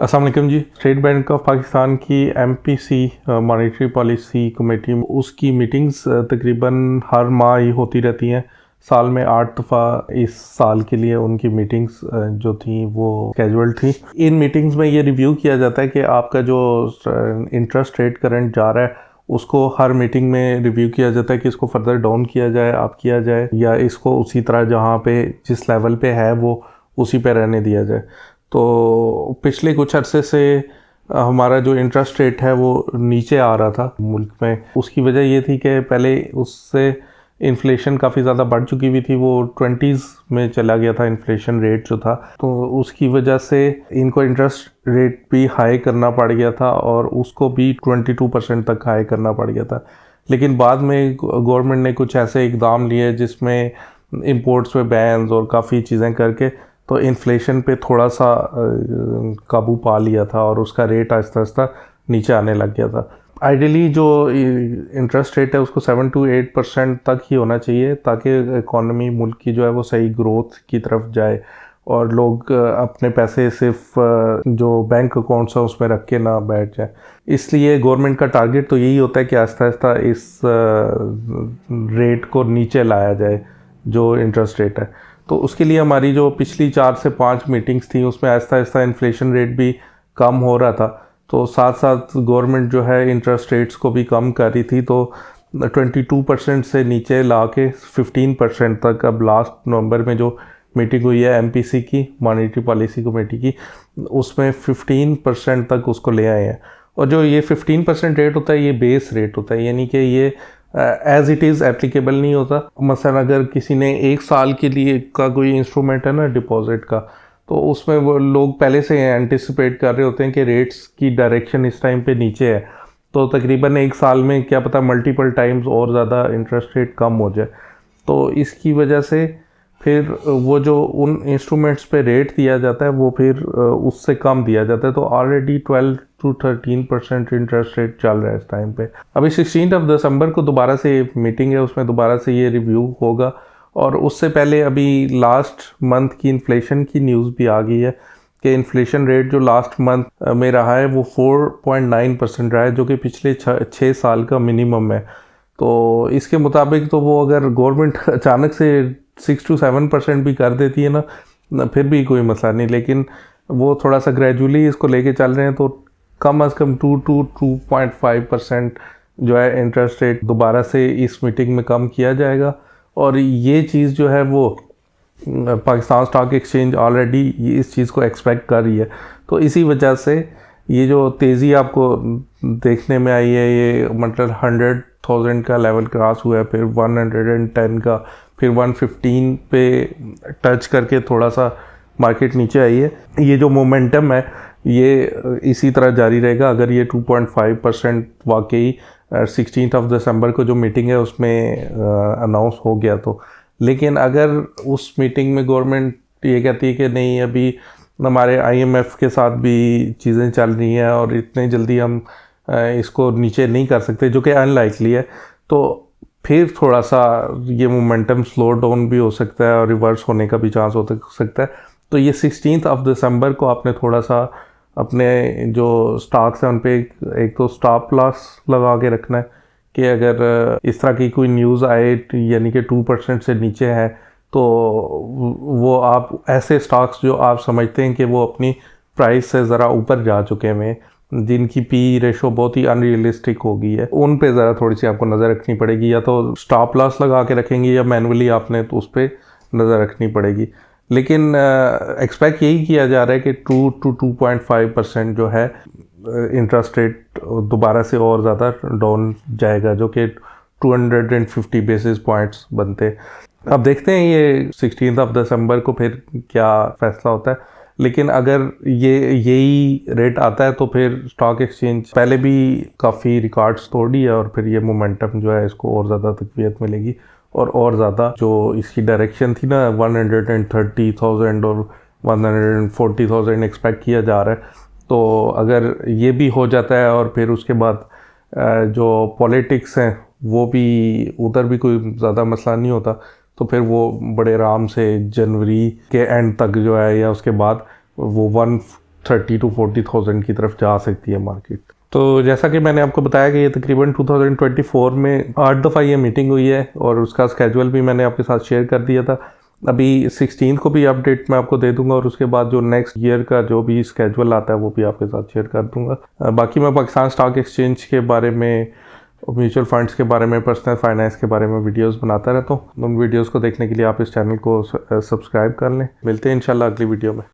अस्सलाम वालेकुम जी। State bank of Pakistan की MPC मॉनेटरी पॉलिसी कमेटी उसकी मीटिंग्स तकरीबन हर माह ही होती रहती हैं। साल में 8 दफ़ा इस साल के लिए उनकी मीटिंग्स जो थी वो कैजुअल थी। इन मीटिंग्स में ये रिव्यू किया जाता है कि आपका जो इंटरेस्ट रेट करंट जा रहा है उसको हर मीटिंग में रिव्यू किया जाता है कि इसको फर्दर डाउन किया जाए, आप किया जाए, या इसको उसी तरह जहाँ पे जिस लेवल पे है वो उसी पे रहने दिया जाए। तो पिछले कुछ अरसे से हमारा जो इंटरेस्ट रेट है वो नीचे आ रहा था मुल्क में। उसकी वजह ये थी कि पहले उससे इन्फ्लेशन काफ़ी ज़्यादा बढ़ चुकी हुई थी, वो 20s में चला गया था इन्फ्लेशन रेट जो था, तो उसकी वजह से इनको इंटरेस्ट रेट भी हाई करना पड़ गया था और उसको भी 22% तक हाई करना पड़ गया था। लेकिन बाद में गवर्नमेंट ने कुछ ऐसे इकदाम लिए जिसमें इंपोर्ट्स पे बैन्स और काफ़ी चीज़ें करके तो इन्फ्लेशन पे थोड़ा सा काबू पा लिया था और उसका रेट आहिस्ता आहिस्ता नीचे आने लग गया था। आइडियली जो इंटरेस्ट रेट है उसको 7 to 8% तक ही होना चाहिए ताकि इकॉनमी मुल्क की जो है वो सही ग्रोथ की तरफ जाए और लोग अपने पैसे सिर्फ जो बैंक अकाउंट्स हैं उसमें रख के ना बैठ जाए। इसलिए गवर्नमेंट का टारगेट तो यही होता है कि आहिस्ता आहिस्ता इस रेट को नीचे लाया जाए जो इंटरेस्ट रेट है। तो उसके लिए हमारी जो पिछली 4 से 5 मीटिंग्स थी उसमें आहिस्ता आहिस्ता इन्फ्लेशन रेट भी कम हो रहा था, तो साथ साथ गवर्नमेंट जो है इंटरेस्ट रेट्स को भी कम कर रही थी। तो 22% से नीचे ला के 15% तक अब लास्ट नवंबर में जो मीटिंग हुई है MPC की मॉनेटरी पॉलिसी कमेटी की, उसमें 15% तक उसको ले आए हैं। और जो ये 15% रेट होता है ये बेस रेट होता है, यानी कि ये एज इट इज़ एप्लीकेबल नहीं होता। मसलन अगर किसी ने 1 साल के लिए का कोई इंस्ट्रूमेंट है ना डिपॉजिट का, तो उसमें वो लोग पहले से एंटिसिपेट कर रहे होते हैं कि रेट्स की डायरेक्शन इस टाइम पे नीचे है, तो तकरीबन 1 साल में क्या पता मल्टीपल टाइम्स और ज़्यादा इंटरेस्ट रेट कम हो जाए। तो इसकी वजह से फिर वो जो उन इंस्ट्रूमेंट्स पे रेट दिया जाता है वो फिर उससे कम दिया जाता है। तो ऑलरेडी 12 to 13% इंटरेस्ट रेट चल रहा है इस टाइम पे। अभी 16 दिसंबर को दोबारा से मीटिंग है, उसमें दोबारा से ये रिव्यू होगा। और उससे पहले अभी लास्ट मंथ की इन्फ्लेशन की न्यूज़ भी आ गई है कि इन्फ्लेशन रेट जो लास्ट मंथ में रहा है वो 4.9% रहा है, जो कि पिछले 6 साल का मिनिमम है। तो इसके मुताबिक तो वो अगर गवर्नमेंट अचानक से 6 to 7% भी कर देती है ना फिर भी कोई मसला नहीं, लेकिन वो थोड़ा सा ग्रेजुअली इसको लेके चल रहे हैं, तो कम अज़ कम 2 to 2.5% जो है इंटरेस्ट रेट दोबारा से इस मीटिंग में कम किया जाएगा। और ये चीज़ जो है वो पाकिस्तान स्टॉक एक्सचेंज ऑलरेडी इस चीज़ को एक्सपेक्ट कर रही है। तो इसी वजह से ये जो तेज़ी आपको देखने में आई है, ये मतलब 100,000 का लेवल क्रॉस हुआ है, फिर 110 का, फिर 115 पे टच करके थोड़ा सा मार्केट नीचे आई है। ये जो मोमेंटम है ये इसी तरह जारी रहेगा अगर ये 2.5% वाकई 16 दिसंबर को जो मीटिंग है उसमें अनाउंस हो गया तो। लेकिन अगर उस मीटिंग में गवर्नमेंट ये कहती है कि नहीं, अभी हमारे IMF के साथ भी चीज़ें चल रही हैं और इतने जल्दी हम इसको नीचे नहीं कर सकते, जो कि अनलाइकली है, तो फिर थोड़ा सा ये मोमेंटम स्लो डाउन भी हो सकता है और रिवर्स होने का भी चांस हो सकता है। तो ये 16 दिसंबर को आपने थोड़ा सा अपने जो स्टॉक्स हैं उन पे एक तो स्टॉप लॉस लगा के रखना है कि अगर इस तरह की कोई न्यूज़ आए यानी कि 2% से नीचे है, तो वो आप ऐसे स्टॉक्स जो आप समझते हैं कि वो अपनी प्राइस से ज़रा ऊपर जा चुके हैं, जिनकी पी रेशो बहुत ही अनरियलिस्टिक हो गई है, उन पे ज़रा थोड़ी सी आपको नज़र रखनी पड़ेगी। या तो स्टॉप लॉस लगा के रखेंगे या मैनुअली आपने तो उस पर नज़र रखनी पड़ेगी। लेकिन एक्सपेक्ट यही किया जा रहा है कि 2 to 2.5% जो है इंटरेस्ट रेट दोबारा से और ज़्यादा डाउन जाएगा, जो कि 250 बेसिस पॉइंट्स बनते। अब देखते हैं ये 16 दिसंबर को फिर क्या फ़ैसला होता है। लेकिन अगर यही रेट आता है तो फिर स्टॉक एक्सचेंज पहले भी काफ़ी रिकॉर्ड्स तोड़ दिए और फिर ये मोमेंटम जो है इसको और ज़्यादा तक़वियत मिलेगी और ज़्यादा जो इसकी डायरेक्शन थी ना 130,000 और 140,000 एक्सपेक्ट किया जा रहा है। तो अगर ये भी हो जाता है और फिर उसके बाद जो पॉलिटिक्स हैं वो भी उधर भी कोई ज़्यादा मसला नहीं होता, तो फिर वो बड़े आराम से जनवरी के एंड तक जो है या उसके बाद वो 30 to 40,000 की तरफ जा सकती है मार्केट। तो जैसा कि मैंने आपको बताया कि ये तकरीबन 2024 में 8 दफ़ा ये मीटिंग हुई है और उसका स्केजुअल भी मैंने आपके साथ शेयर कर दिया था। अभी 16 को भी अपडेट मैं आपको दे दूंगा और उसके बाद जो नेक्स्ट ईयर का जो भी स्केजुअल आता है वो भी आपके साथ शेयर कर दूंगा। बाकी मैं पाकिस्तान स्टॉक एक्सचेंज के बारे में, म्यूचुअल फंड्स के बारे में, पर्सनल फाइनेंस के बारे में वीडियोस बनाता रहता हूँ। उन वीडियोस को देखने के लिए आप इस चैनल को सब्सक्राइब कर लें। मिलते हैं इंशाल्लाह अगली वीडियो में।